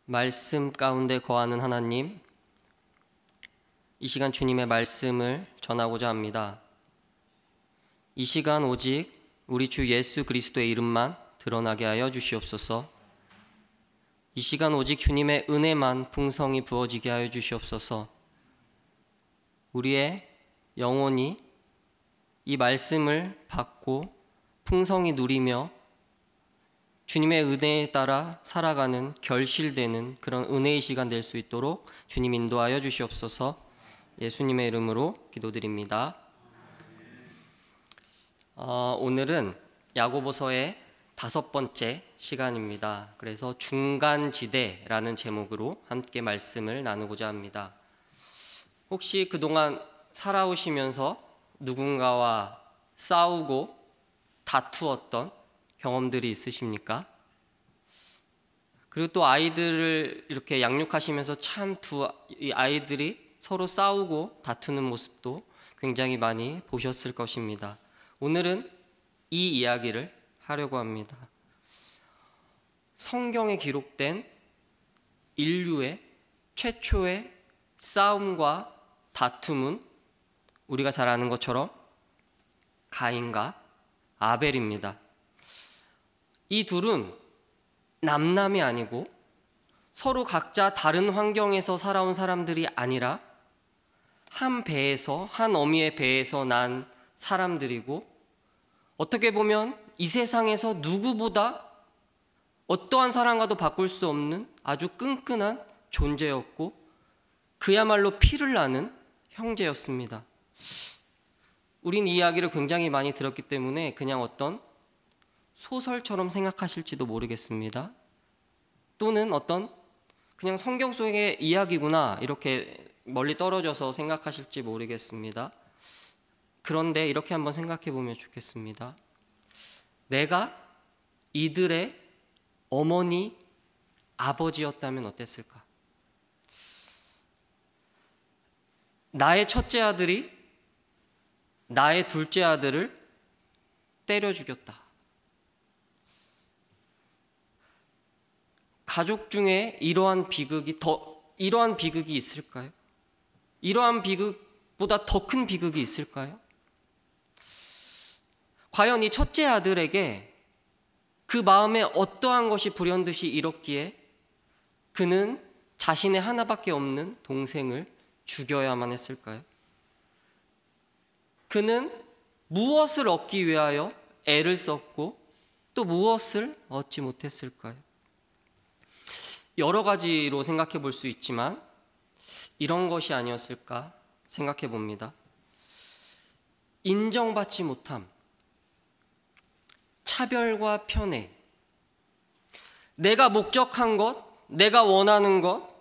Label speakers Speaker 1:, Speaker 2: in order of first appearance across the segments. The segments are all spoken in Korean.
Speaker 1: 말씀 가운데 거하는 하나님, 이 시간 주님의 말씀을 전하고자 합니다. 이 시간 오직 우리 주 예수 그리스도의 이름만 드러나게 하여 주시옵소서. 이 시간 오직 주님의 은혜만 풍성히 부어지게 하여 주시옵소서. 우리의 영혼이 이 말씀을 받고 풍성히 누리며 주님의 은혜에 따라 살아가는 결실되는 그런 은혜의 시간 될 수 있도록 주님 인도하여 주시옵소서. 예수님의 이름으로 기도드립니다. 오늘은 야고보서의 5번째 시간입니다. 그래서 중간지대라는 제목으로 함께 말씀을 나누고자 합니다. 혹시 그동안 살아오시면서 누군가와 싸우고 다투었던 경험들이 있으십니까? 그리고 또 아이들을 이렇게 양육하시면서 참 이 아이들이 서로 싸우고 다투는 모습도 굉장히 많이 보셨을 것입니다. 오늘은 이 이야기를 하려고 합니다. 성경에 기록된 인류의 최초의 싸움과 다툼은 우리가 잘 아는 것처럼 가인과 아벨입니다. 이 둘은 남남이 아니고 서로 각자 다른 환경에서 살아온 사람들이 아니라 한 배에서, 한 어미의 배에서 난 사람들이고, 어떻게 보면 이 세상에서 누구보다 어떠한 사람과도 바꿀 수 없는 아주 끈끈한 존재였고, 그야말로 피를 나는 형제였습니다. 우린 이 이야기를 굉장히 많이 들었기 때문에 그냥 어떤 소설처럼 생각하실지도 모르겠습니다. 또는 어떤 그냥 성경 속의 이야기구나 이렇게 멀리 떨어져서 생각하실지 모르겠습니다. 그런데 이렇게 한번 생각해 보면 좋겠습니다. 내가 이들의 어머니, 아버지였다면 어땠을까? 나의 첫째 아들이 나의 둘째 아들을 때려 죽였다. 가족 중에 이러한 비극이 있을까요? 이러한 비극보다 더 큰 비극이 있을까요? 과연 이 첫째 아들에게 그 마음에 어떠한 것이 불현듯이 일었기에 그는 자신의 하나밖에 없는 동생을 죽여야만 했을까요? 그는 무엇을 얻기 위하여 애를 썼고 또 무엇을 얻지 못했을까요? 여러 가지로 생각해 볼 수 있지만 이런 것이 아니었을까 생각해 봅니다. 인정받지 못함, 차별과 편애, 내가 목적한 것, 내가 원하는 것,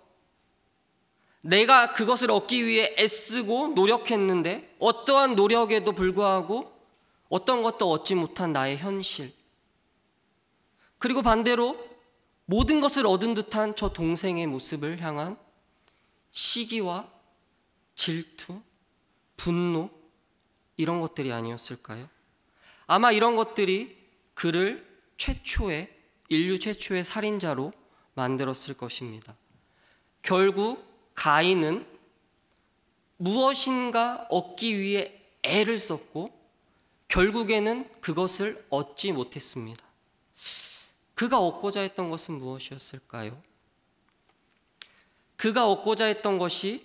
Speaker 1: 내가 그것을 얻기 위해 애쓰고 노력했는데 어떠한 노력에도 불구하고 어떤 것도 얻지 못한 나의 현실, 그리고 반대로 모든 것을 얻은 듯한 저 동생의 모습을 향한 시기와 질투, 분노, 이런 것들이 아니었을까요? 아마 이런 것들이 그를 인류 최초의 살인자로 만들었을 것입니다. 결국 가인은 무엇인가 얻기 위해 애를 썼고 결국에는 그것을 얻지 못했습니다. 그가 얻고자 했던 것은 무엇이었을까요? 그가 얻고자 했던 것이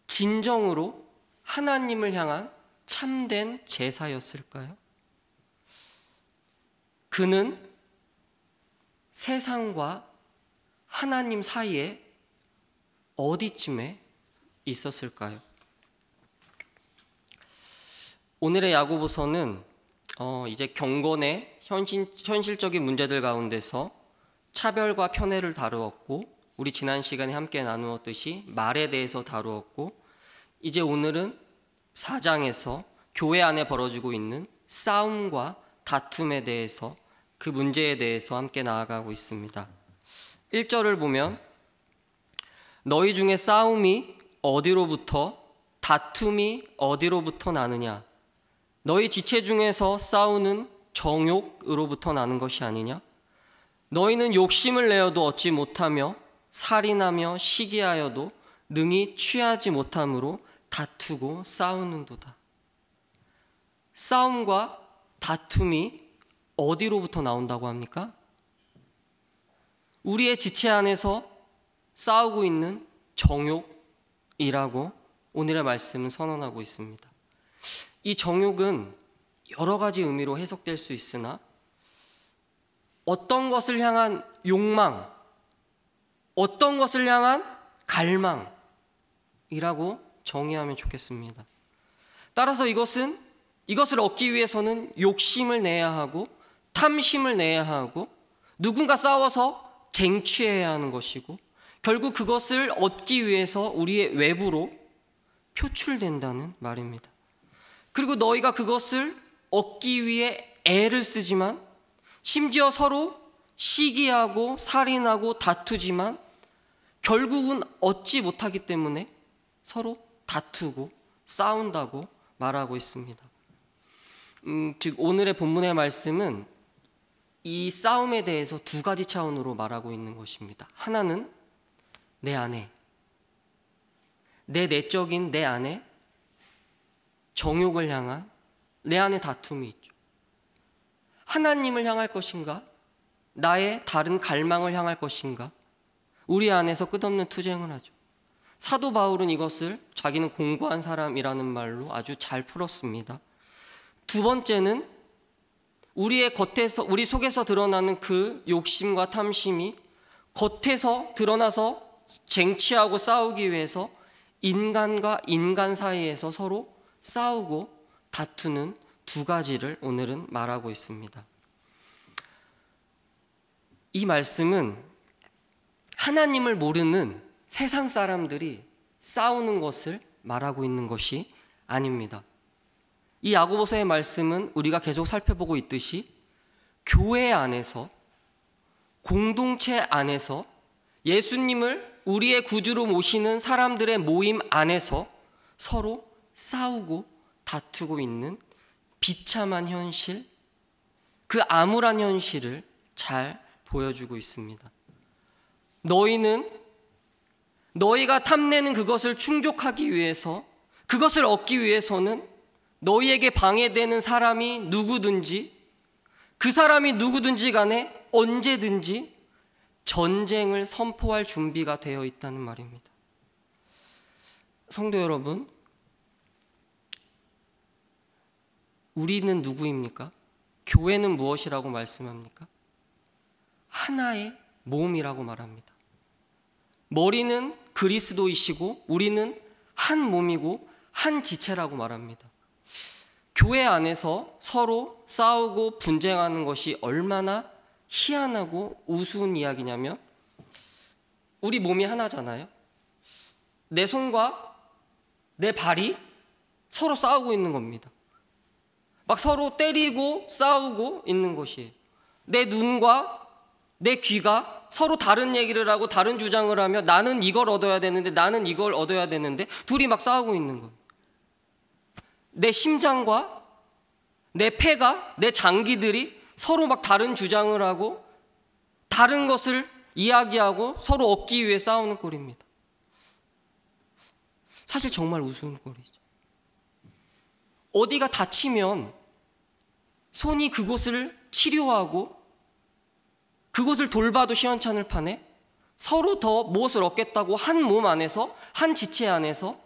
Speaker 1: 진정으로 하나님을 향한 참된 제사였을까요? 그는 세상과 하나님 사이에 어디쯤에 있었을까요? 오늘의 야고보서는 이제 경건의 현실적인 문제들 가운데서 차별과 편애를 다루었고, 우리 지난 시간에 함께 나누었듯이 말에 대해서 다루었고, 이제 오늘은 4장에서 교회 안에 벌어지고 있는 싸움과 다툼에 대해서, 그 문제에 대해서 함께 나아가고 있습니다. 1절을 보면 너희 중에 싸움이 어디로부터, 다툼이 어디로부터 나느냐? 너희 지체 중에서 싸우는 정욕으로부터 나는 것이 아니냐? 너희는 욕심을 내어도 얻지 못하며 살인하며 시기하여도 능히 취하지 못함으로 다투고 싸우는도다. 싸움과 다툼이 어디로부터 나온다고 합니까? 우리의 지체 안에서 싸우고 있는 정욕이라고 오늘의 말씀은 선언하고 있습니다. 이 정욕은 여러 가지 의미로 해석될 수 있으나 어떤 것을 향한 욕망, 어떤 것을 향한 갈망이라고 정의하면 좋겠습니다. 따라서 이것을 얻기 위해서는 욕심을 내야 하고 탐심을 내야 하고 누군가 싸워서 쟁취해야 하는 것이고 결국 그것을 얻기 위해서 우리의 외부로 표출된다는 말입니다. 그리고 너희가 그것을 얻기 위해 애를 쓰지만 심지어 서로 시기하고 살인하고 다투지만 결국은 얻지 못하기 때문에 서로 다투고 싸운다고 말하고 있습니다. 즉 오늘의 본문의 말씀은 이 싸움에 대해서 두 가지 차원으로 말하고 있는 것입니다. 하나는 내 안에, 내 내적인 내 안에 정욕을 향한 내 안에 다툼이 있죠. 하나님을 향할 것인가? 나의 다른 갈망을 향할 것인가? 우리 안에서 끝없는 투쟁을 하죠. 사도 바울은 이것을 자기는 공고한 사람이라는 말로 아주 잘 풀었습니다. 두 번째는 우리 속에서 드러나는 그 욕심과 탐심이 겉에서 드러나서 쟁취하고 싸우기 위해서 인간과 인간 사이에서 서로 싸우고 다투는 두 가지를 오늘은 말하고 있습니다. 이 말씀은 하나님을 모르는 세상 사람들이 싸우는 것을 말하고 있는 것이 아닙니다. 이 야고보서의 말씀은 우리가 계속 살펴보고 있듯이 교회 안에서, 공동체 안에서 예수님을 우리의 구주로 모시는 사람들의 모임 안에서 서로 싸우고 다투고 있는 비참한 현실, 그 암울한 현실을 잘 보여주고 있습니다. 너희가 탐내는 그것을 충족하기 위해서, 그것을 얻기 위해서는 너희에게 방해되는 사람이 누구든지, 그 사람이 누구든지 간에 언제든지 전쟁을 선포할 준비가 되어 있다는 말입니다. 성도 여러분, 우리는 누구입니까? 교회는 무엇이라고 말씀합니까? 하나의 몸이라고 말합니다. 머리는 그리스도이시고 우리는 한 몸이고 한 지체라고 말합니다. 교회 안에서 서로 싸우고 분쟁하는 것이 얼마나 희한하고 우스운 이야기냐면 우리 몸이 하나잖아요. 내 손과 내 발이 서로 싸우고 있는 겁니다. 막 서로 때리고 싸우고 있는 것이에요. 내 눈과 내 귀가 서로 다른 얘기를 하고 다른 주장을 하며 나는 이걸 얻어야 되는데 나는 이걸 얻어야 되는데 둘이 막 싸우고 있는 거예요. 내 심장과 내 폐가, 내 장기들이 서로 막 다른 주장을 하고 다른 것을 이야기하고 서로 얻기 위해 싸우는 꼴입니다. 사실 정말 우스운 꼴이죠. 어디가 다치면 손이 그곳을 치료하고 그곳을 돌봐도 시원찮을 판에 서로 더 무엇을 얻겠다고 한 몸 안에서, 한 지체 안에서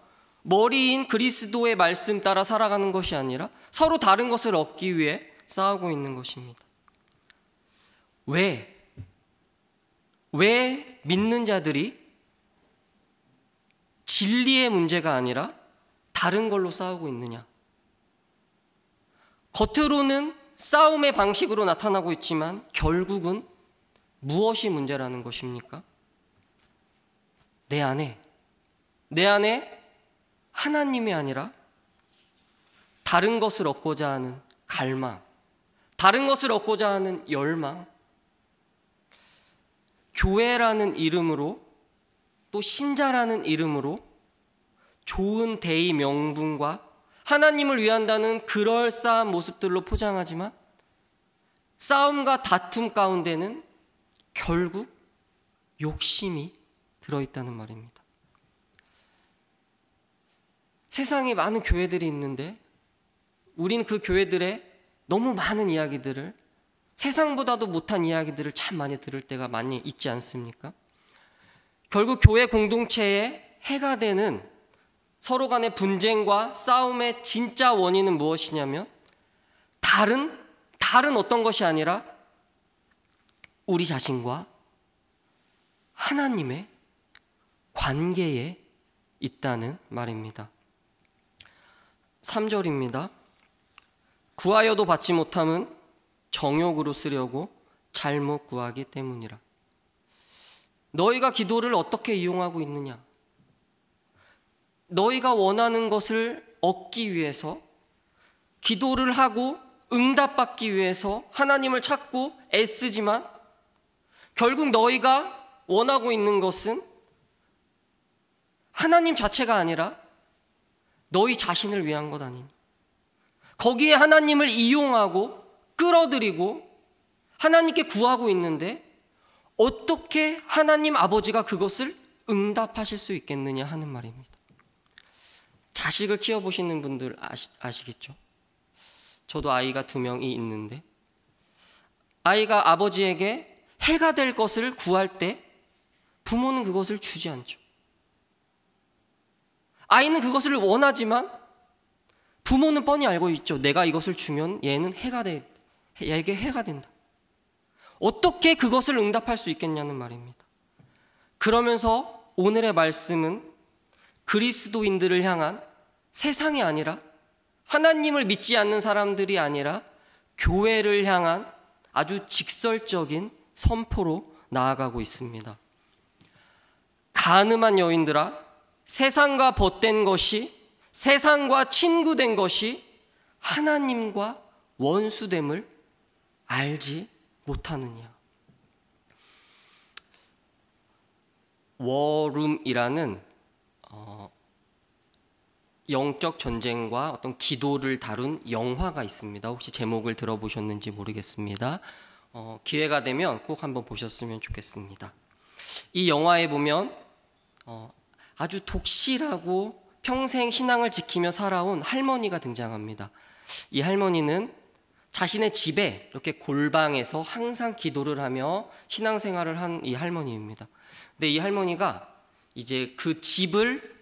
Speaker 1: 머리인 그리스도의 말씀 따라 살아가는 것이 아니라 서로 다른 것을 얻기 위해 싸우고 있는 것입니다. 왜 믿는 자들이 진리의 문제가 아니라 다른 걸로 싸우고 있느냐? 겉으로는 싸움의 방식으로 나타나고 있지만 결국은 무엇이 문제라는 것입니까? 내 안에 하나님이 아니라 다른 것을 얻고자 하는 갈망, 다른 것을 얻고자 하는 열망, 교회라는 이름으로 또 신자라는 이름으로 좋은 대의 명분과 하나님을 위한다는 그럴싸한 모습들로 포장하지만 싸움과 다툼 가운데는 결국 욕심이 들어있다는 말입니다. 세상에 많은 교회들이 있는데 우린 그 교회들의 너무 많은 이야기들을, 세상보다도 못한 이야기들을 참 많이 들을 때가 많이 있지 않습니까? 결국 교회 공동체에 해가 되는 서로 간의 분쟁과 싸움의 진짜 원인은 무엇이냐면 다른 어떤 것이 아니라 우리 자신과 하나님의 관계에 있다는 말입니다. 3절입니다. 구하여도 받지 못함은 정욕으로 쓰려고 잘못 구하기 때문이라. 너희가 기도를 어떻게 이용하고 있느냐? 너희가 원하는 것을 얻기 위해서, 기도를 하고 응답받기 위해서 하나님을 찾고 애쓰지만 결국 너희가 원하고 있는 것은 하나님 자체가 아니라 너희 자신을 위한 것 아니니. 거기에 하나님을 이용하고 끌어들이고 하나님께 구하고 있는데 어떻게 하나님 아버지가 그것을 응답하실 수 있겠느냐 하는 말입니다. 자식을 키워보시는 분들 아시겠죠? 저도 아이가 2명이 있는데 아이가 아버지에게 해가 될 것을 구할 때 부모는 그것을 주지 않죠. 아이는 그것을 원하지만 부모는 뻔히 알고 있죠. 내가 이것을 주면 얘는 얘에게 해가 된다. 어떻게 그것을 응답할 수 있겠냐는 말입니다. 그러면서 오늘의 말씀은 그리스도인들을 향한, 세상이 아니라 하나님을 믿지 않는 사람들이 아니라 교회를 향한 아주 직설적인 선포로 나아가고 있습니다. 가늠한 여인들아, 세상과 벗된 것이, 세상과 친구된 것이 하나님과 원수됨을 알지 못하느냐. 워룸이라는 영적 전쟁과 어떤 기도를 다룬 영화가 있습니다. 혹시 제목을 들어보셨는지 모르겠습니다. 기회가 되면 꼭 한번 보셨으면 좋겠습니다. 이 영화에 보면 아주 독실하고 평생 신앙을 지키며 살아온 할머니가 등장합니다. 이 할머니는 자신의 집에 이렇게 골방에서 항상 기도를 하며 신앙생활을 한 이 할머니입니다. 근데 이 할머니가 이제 그 집을,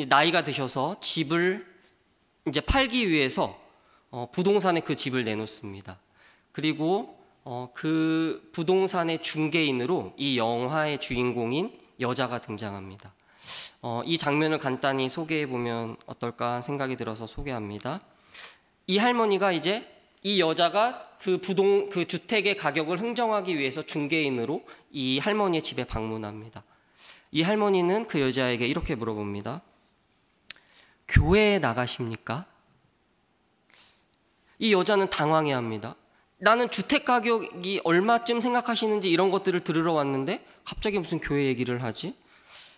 Speaker 1: 나이가 드셔서 집을 이제 팔기 위해서 부동산에 그 집을 내놓습니다. 그리고 그 부동산의 중개인으로 이 영화의 주인공인 여자가 등장합니다. 이 장면을 간단히 소개해 보면 어떨까 생각이 들어서 소개합니다. 이 할머니가 이제 이 여자가 그 주택의 가격을 흥정하기 위해서 중개인으로 이 할머니의 집에 방문합니다. 이 할머니는 그 여자에게 이렇게 물어봅니다. 교회에 나가십니까? 이 여자는 당황해합니다. 나는 주택 가격이 얼마쯤 생각하시는지 이런 것들을 들으러 왔는데 갑자기 무슨 교회 얘기를 하지?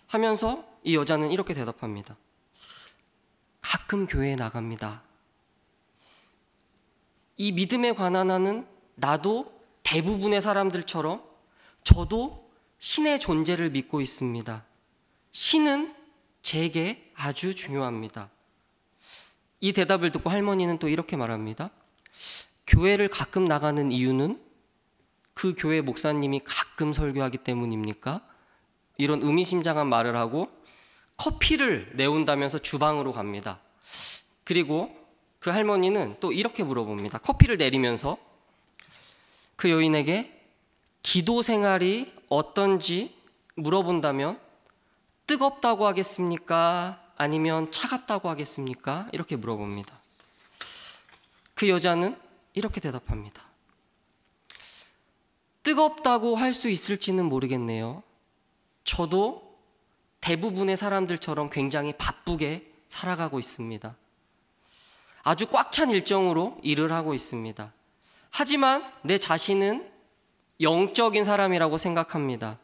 Speaker 1: 하면서 이 여자는 이렇게 대답합니다. 가끔 교회에 나갑니다. 이 믿음에 관한 한은 나도 대부분의 사람들처럼 저도 신의 존재를 믿고 있습니다. 신은 제게 아주 중요합니다. 이 대답을 듣고 할머니는 또 이렇게 말합니다. 교회를 가끔 나가는 이유는 그 교회 목사님이 가끔 설교하기 때문입니까? 이런 의미심장한 말을 하고 커피를 내온다면서 주방으로 갑니다. 그리고 그 할머니는 또 이렇게 물어봅니다. 커피를 내리면서 그 여인에게 기도 생활이 어떤지 물어본다면 뜨겁다고 하겠습니까? 아니면 차갑다고 하겠습니까? 이렇게 물어봅니다. 그 여자는 이렇게 대답합니다. 뜨겁다고 할 수 있을지는 모르겠네요. 저도 대부분의 사람들처럼 굉장히 바쁘게 살아가고 있습니다. 아주 꽉 찬 일정으로 일을 하고 있습니다. 하지만 내 자신은 영적인 사람이라고 생각합니다.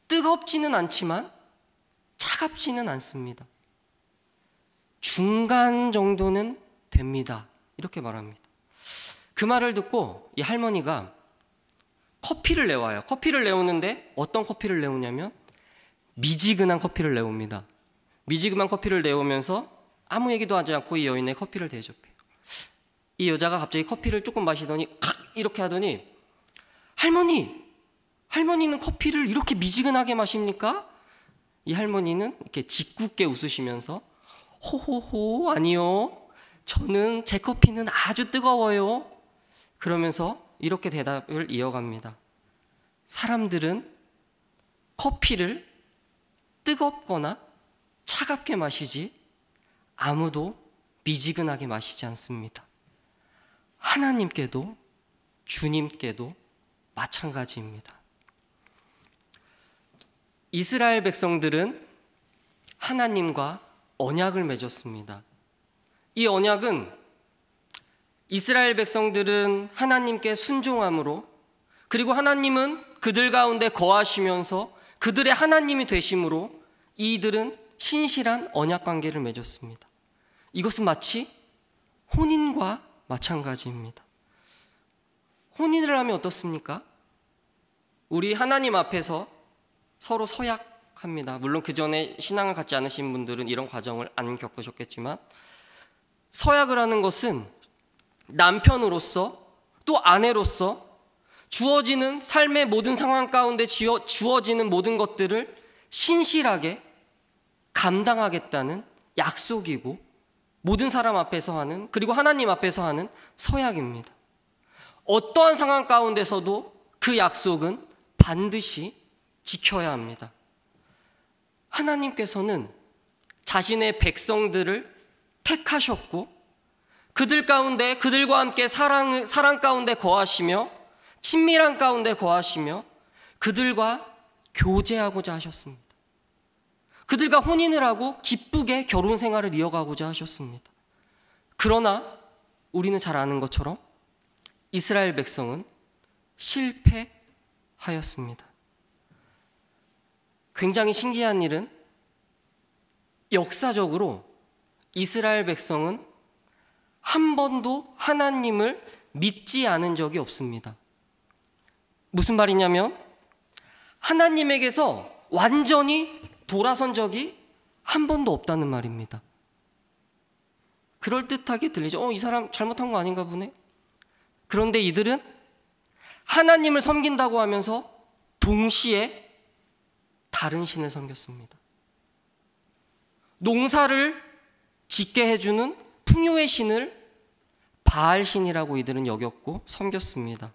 Speaker 1: 뜨겁지는 않지만 차갑지는 않습니다. 중간 정도는 됩니다. 이렇게 말합니다. 그 말을 듣고 이 할머니가 커피를 내와요. 커피를 내오는데 어떤 커피를 내오냐면 미지근한 커피를 내옵니다. 미지근한 커피를 내오면서 아무 얘기도 하지 않고 이 여인의 커피를 대접해요. 이 여자가 갑자기 커피를 조금 마시더니 이렇게 하더니 할머니는 커피를 이렇게 미지근하게 마십니까? 이 할머니는 이렇게 짓궂게 웃으시면서 호호호 아니요. 저는 제 커피는 아주 뜨거워요. 그러면서 이렇게 대답을 이어갑니다. 사람들은 커피를 뜨겁거나 차갑게 마시지 아무도 미지근하게 마시지 않습니다. 하나님께도 주님께도 마찬가지입니다. 이스라엘 백성들은 하나님과 언약을 맺었습니다. 이 언약은 이스라엘 백성들은 하나님께 순종함으로, 그리고 하나님은 그들 가운데 거하시면서 그들의 하나님이 되심으로 이들은 신실한 언약 관계를 맺었습니다. 이것은 마치 혼인과 마찬가지입니다. 혼인을 하면 어떻습니까? 우리 하나님 앞에서 서로 서약합니다. 물론 그 전에 신앙을 갖지 않으신 분들은 이런 과정을 안 겪으셨겠지만, 서약을 하는 것은 남편으로서 또 아내로서 주어지는 삶의 모든 상황 가운데 주어지는 모든 것들을 신실하게 감당하겠다는 약속이고, 모든 사람 앞에서 하는, 그리고 하나님 앞에서 하는 서약입니다. 어떠한 상황 가운데서도 그 약속은 반드시 지켜야 합니다. 하나님께서는 자신의 백성들을 택하셨고, 그들 가운데 그들과 함께 사랑 가운데 거하시며 친밀한 가운데 거하시며 그들과 교제하고자 하셨습니다. 그들과 혼인을 하고 기쁘게 결혼 생활을 이어가고자 하셨습니다. 그러나 우리는 잘 아는 것처럼 이스라엘 백성은 실패하였습니다. 굉장히 신기한 일은 역사적으로 이스라엘 백성은 한 번도 하나님을 믿지 않은 적이 없습니다. 무슨 말이냐면 하나님에게서 완전히 돌아선 적이 한 번도 없다는 말입니다. 그럴듯하게 들리죠. 이 사람 잘못한 거 아닌가 보네. 그런데 이들은 하나님을 섬긴다고 하면서 동시에 다른 신을 섬겼습니다. 농사를 짓게 해주는 풍요의 신을 바알 신이라고 이들은 여겼고 섬겼습니다.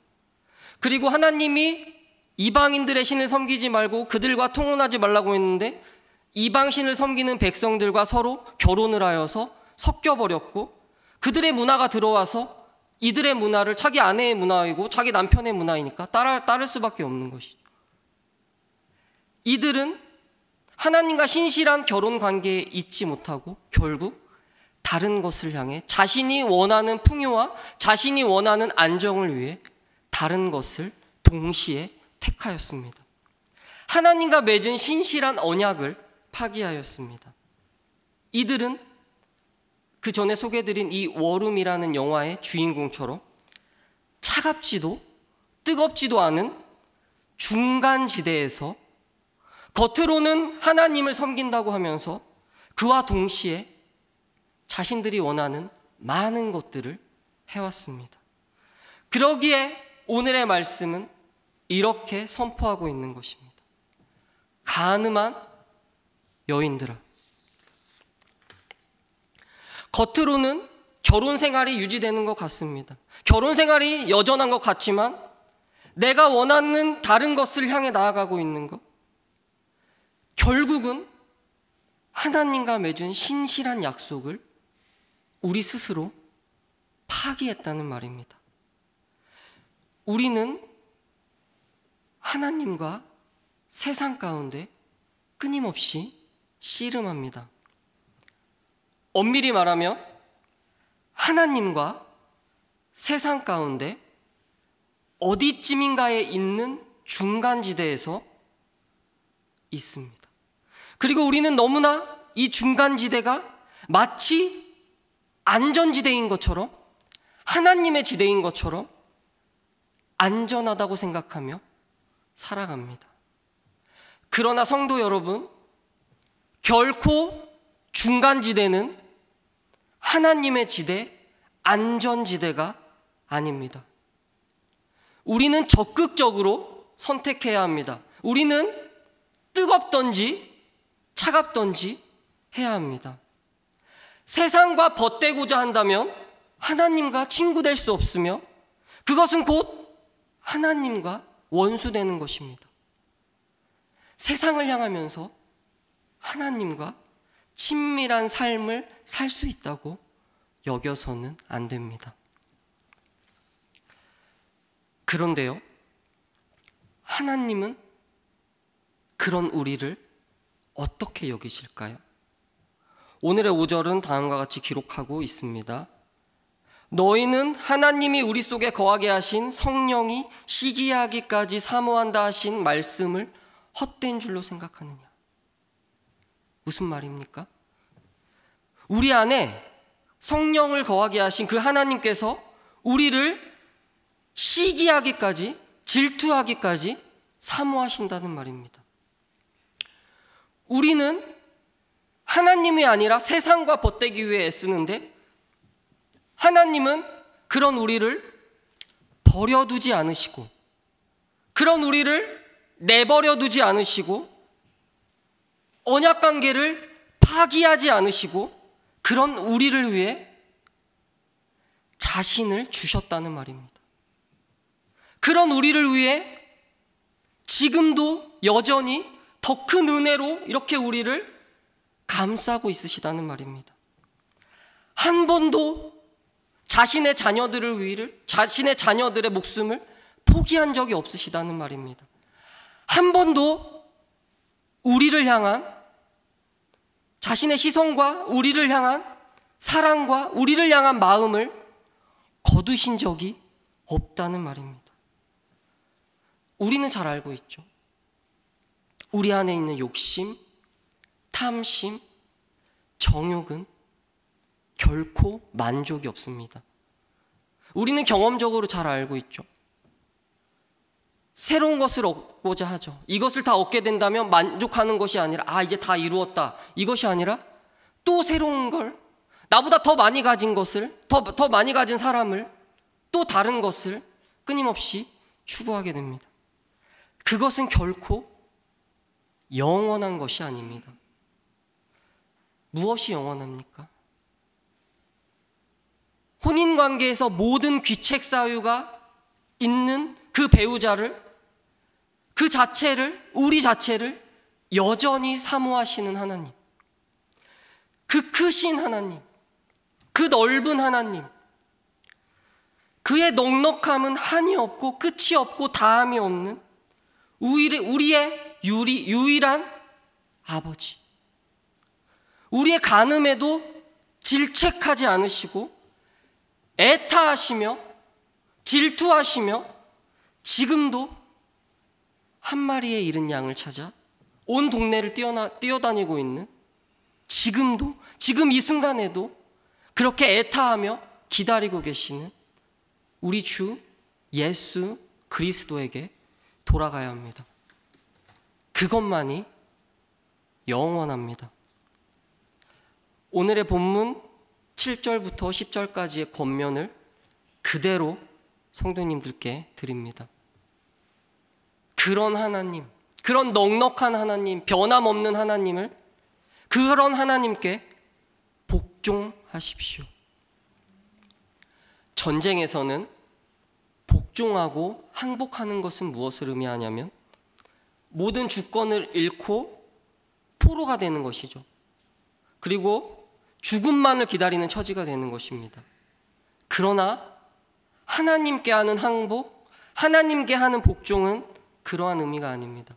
Speaker 1: 그리고 하나님이 이방인들의 신을 섬기지 말고 그들과 통혼하지 말라고 했는데 이방 신을 섬기는 백성들과 서로 결혼을 하여서 섞여버렸고, 그들의 문화가 들어와서 이들의 문화를 자기 아내의 문화이고 자기 남편의 문화이니까 따를 수밖에 없는 것이죠. 이들은 하나님과 신실한 결혼 관계에 있지 못하고 결국 다른 것을 향해 자신이 원하는 풍요와 자신이 원하는 안정을 위해 다른 것을 동시에 택하였습니다. 하나님과 맺은 신실한 언약을 파기하였습니다. 이들은 그 전에 소개해드린 이 워룸이라는 영화의 주인공처럼 차갑지도 뜨겁지도 않은 중간지대에서 겉으로는 하나님을 섬긴다고 하면서 그와 동시에 자신들이 원하는 많은 것들을 해왔습니다. 그러기에 오늘의 말씀은 이렇게 선포하고 있는 것입니다. 가늠한 여인들아, 겉으로는 결혼 생활이 유지되는 것 같습니다. 결혼 생활이 여전한 것 같지만 내가 원하는 다른 것을 향해 나아가고 있는 것, 결국은 하나님과 맺은 신실한 약속을 우리 스스로 파기했다는 말입니다. 우리는 하나님과 세상 가운데 끊임없이 씨름합니다. 엄밀히 말하면 하나님과 세상 가운데 어디쯤인가에 있는 중간지대에서 있습니다. 그리고 우리는 너무나 이 중간지대가 마치 안전지대인 것처럼, 하나님의 지대인 것처럼 안전하다고 생각하며 살아갑니다. 그러나 성도 여러분, 결코 중간지대는 하나님의 지대, 안전지대가 아닙니다. 우리는 적극적으로 선택해야 합니다. 우리는 뜨겁던지 차갑던지 해야 합니다. 세상과 벗대고자 한다면 하나님과 친구 될 수 없으며 그것은 곧 하나님과 원수 되는 것입니다. 세상을 향하면서 하나님과 친밀한 삶을 살 수 있다고 여겨서는 안 됩니다. 그런데요, 하나님은 그런 우리를 어떻게 여기실까요? 오늘의 5절은 다음과 같이 기록하고 있습니다. 너희는 하나님이 우리 속에 거하게 하신 성령이 시기하기까지 사모한다 하신 말씀을 헛된 줄로 생각하느냐? 무슨 말입니까? 우리 안에 성령을 거하게 하신 그 하나님께서 우리를 시기하기까지, 질투하기까지 사모하신다는 말입니다. 우리는 하나님이 아니라 세상과 벗대기 위해 애쓰는데 하나님은 그런 우리를 버려두지 않으시고, 그런 우리를 내버려두지 않으시고, 언약관계를 파기하지 않으시고, 그런 우리를 위해 자신을 주셨다는 말입니다. 그런 우리를 위해 지금도 여전히 더 큰 은혜로 이렇게 우리를 감싸고 있으시다는 말입니다. 한 번도 자신의 자녀들의 목숨을 포기한 적이 없으시다는 말입니다. 한 번도 우리를 향한 자신의 시선과 우리를 향한 사랑과 우리를 향한 마음을 거두신 적이 없다는 말입니다. 우리는 잘 알고 있죠. 우리 안에 있는 욕심, 탐심, 정욕은 결코 만족이 없습니다. 우리는 경험적으로 잘 알고 있죠. 새로운 것을 얻고자 하죠. 이것을 다 얻게 된다면 만족하는 것이 아니라 이제 다 이루었다, 이것이 아니라 또 새로운 걸, 나보다 더 많이 가진 것을, 더 많이 가진 사람을, 또 다른 것을 끊임없이 추구하게 됩니다. 그것은 결코 영원한 것이 아닙니다. 무엇이 영원합니까? 혼인관계에서 모든 귀책 사유가 있는 그 배우자를, 그 자체를, 우리 자체를 여전히 사모하시는 하나님, 그 크신 하나님, 그 넓은 하나님, 그의 넉넉함은 한이 없고 끝이 없고 다함이 없는 우리의 유일한 아버지, 우리의 간음에도 질책하지 않으시고 애타하시며 질투하시며 지금도 한 마리의 잃은 양을 찾아 온 동네를 뛰어다니고 있는, 지금 이 순간에도 그렇게 애타하며 기다리고 계시는 우리 주 예수 그리스도에게 돌아가야 합니다. 그것만이 영원합니다. 오늘의 본문 7절부터 10절까지의 권면을 그대로 성도님들께 드립니다. 그런 하나님, 그런 넉넉한 하나님, 변함없는 하나님을, 그런 하나님께 복종하십시오. 전쟁에서는 복종하고 항복하는 것은 무엇을 의미하냐면 모든 주권을 잃고 포로가 되는 것이죠. 그리고 죽음만을 기다리는 처지가 되는 것입니다. 그러나 하나님께 하는 항복, 하나님께 하는 복종은 그러한 의미가 아닙니다.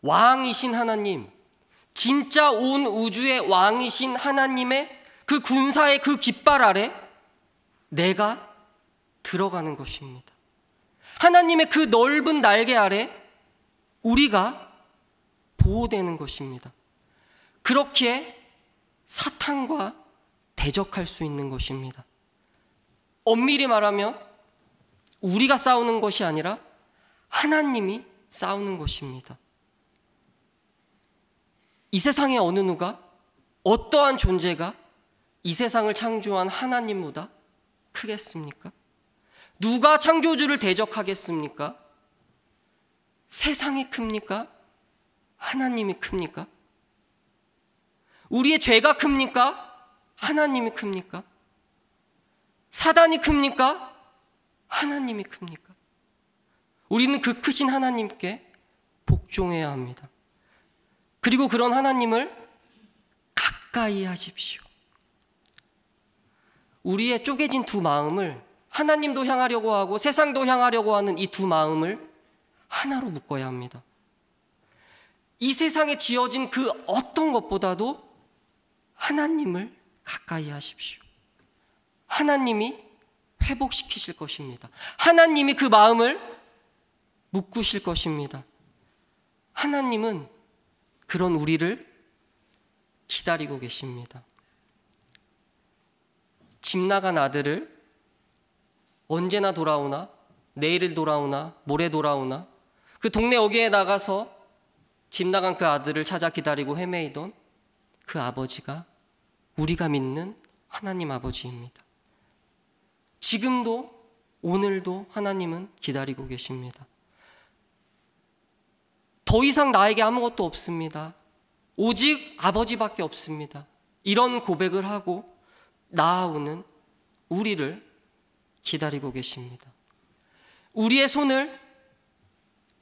Speaker 1: 왕이신 하나님, 진짜 온 우주의 왕이신 하나님의 그 군사의 그 깃발 아래 내가 들어가는 것입니다. 하나님의 그 넓은 날개 아래 우리가 보호되는 것입니다. 그렇기에 사탄과 대적할 수 있는 것입니다. 엄밀히 말하면 우리가 싸우는 것이 아니라 하나님이 싸우는 것입니다. 이 세상의 어느 누가, 어떠한 존재가 이 세상을 창조한 하나님보다 크겠습니까? 누가 창조주를 대적하겠습니까? 세상이 큽니까? 하나님이 큽니까? 우리의 죄가 큽니까? 하나님이 큽니까? 사단이 큽니까? 하나님이 큽니까? 우리는 그 크신 하나님께 복종해야 합니다. 그리고 그런 하나님을 가까이 하십시오. 우리의 쪼개진 두 마음을, 하나님도 향하려고 하고 세상도 향하려고 하는 이 두 마음을 하나로 묶어야 합니다. 이 세상에 지어진 그 어떤 것보다도 하나님을 가까이 하십시오. 하나님이 회복시키실 것입니다. 하나님이 그 마음을 묶으실 것입니다. 하나님은 그런 우리를 기다리고 계십니다. 집 나간 아들을 언제나 돌아오나, 내일 돌아오나, 모레 돌아오나, 그 동네 어귀에 나가서 집 나간 그 아들을 찾아 기다리고 헤매이던 그 아버지가 우리가 믿는 하나님 아버지입니다. 지금도, 오늘도 하나님은 기다리고 계십니다. 더 이상 나에게 아무것도 없습니다. 오직 아버지밖에 없습니다. 이런 고백을 하고 나아오는 우리를 기다리고 계십니다. 우리의 손을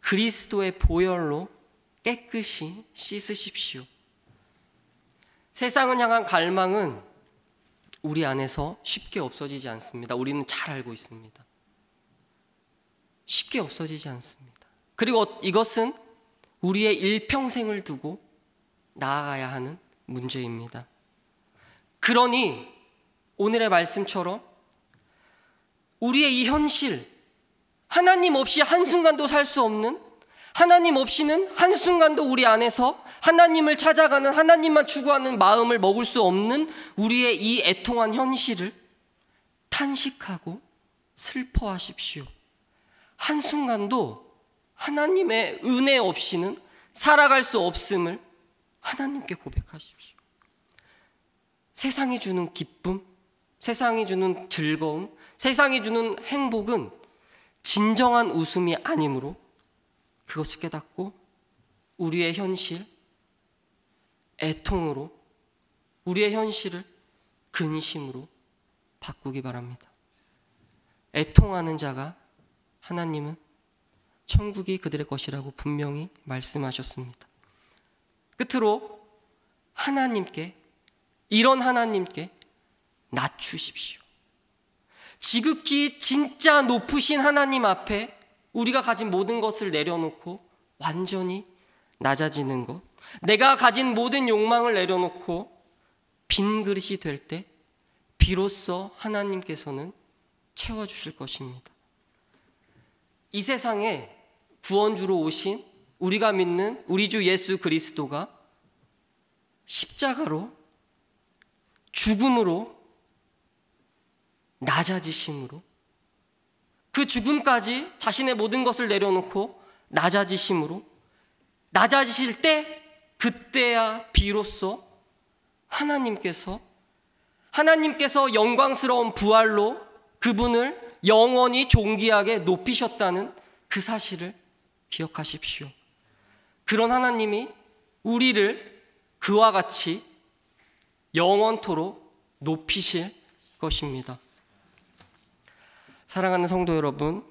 Speaker 1: 그리스도의 보혈로 깨끗이 씻으십시오. 세상을 향한 갈망은 우리 안에서 쉽게 없어지지 않습니다. 우리는 잘 알고 있습니다. 쉽게 없어지지 않습니다. 그리고 이것은 우리의 일평생을 두고 나아가야 하는 문제입니다. 그러니 오늘의 말씀처럼 우리의 이 현실, 하나님 없이 한순간도 살 수 없는, 하나님 없이는 한순간도 우리 안에서 하나님을 찾아가는, 하나님만 추구하는 마음을 먹을 수 없는 우리의 이 애통한 현실을 탄식하고 슬퍼하십시오. 한순간도 하나님의 은혜 없이는 살아갈 수 없음을 하나님께 고백하십시오. 세상이 주는 기쁨, 세상이 주는 즐거움, 세상이 주는 행복은 진정한 웃음이 아니므로 그것을 깨닫고 우리의 현실, 애통으로, 우리의 현실을 근심으로 바꾸기 바랍니다. 애통하는 자가 하나님은 천국이 그들의 것이라고 분명히 말씀하셨습니다. 끝으로 하나님께, 이런 하나님께 낮추십시오. 지극히 진짜 높으신 하나님 앞에 우리가 가진 모든 것을 내려놓고 완전히 낮아지는 것, 내가 가진 모든 욕망을 내려놓고 빈 그릇이 될 때 비로소 하나님께서는 채워주실 것입니다. 이 세상에 구원주로 오신 우리가 믿는 우리 주 예수 그리스도가 십자가로, 죽음으로, 낮아지심으로, 그 죽음까지 자신의 모든 것을 내려놓고 낮아지심으로, 낮아지실 때 그때야 비로소 하나님께서 영광스러운 부활로 그분을 영원히 존귀하게 높이셨다는 그 사실을 기억하십시오. 그런 하나님이 우리를 그와 같이 영원토록 높이실 것입니다. 사랑하는 성도 여러분,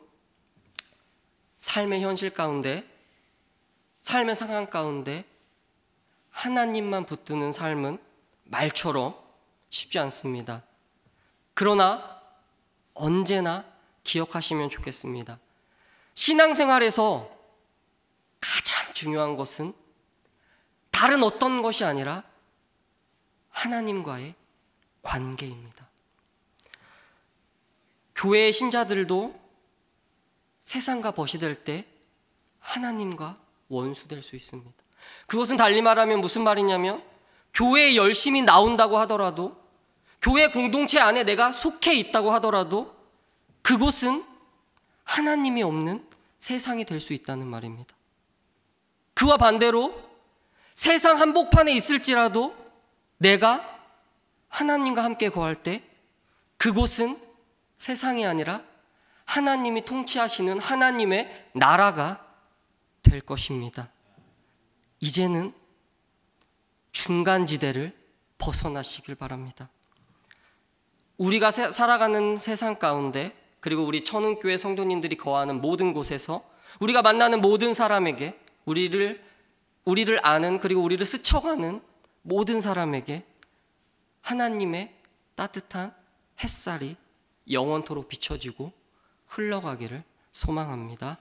Speaker 1: 삶의 현실 가운데, 삶의 상황 가운데 하나님만 붙드는 삶은 말처럼 쉽지 않습니다. 그러나 언제나 기억하시면 좋겠습니다. 신앙생활에서 가장 중요한 것은 다른 어떤 것이 아니라 하나님과의 관계입니다. 교회의 신자들도 세상과 벗이 될 때 하나님과 원수될 수 있습니다. 그것은 달리 말하면 무슨 말이냐면, 교회에 열심히 나온다고 하더라도, 교회 공동체 안에 내가 속해 있다고 하더라도 그곳은 하나님이 없는 세상이 될 수 있다는 말입니다. 그와 반대로 세상 한복판에 있을지라도 내가 하나님과 함께 거할 때 그곳은 세상이 아니라 하나님이 통치하시는 하나님의 나라가 될 것입니다. 이제는 중간지대를 벗어나시길 바랍니다. 우리가 살아가는 세상 가운데, 그리고 우리 천은교회 성도님들이 거하는 모든 곳에서 우리가 만나는 모든 사람에게, 우리를 아는, 그리고 우리를 스쳐가는 모든 사람에게 하나님의 따뜻한 햇살이 영원토록 비춰지고 흘러가기를 소망합니다.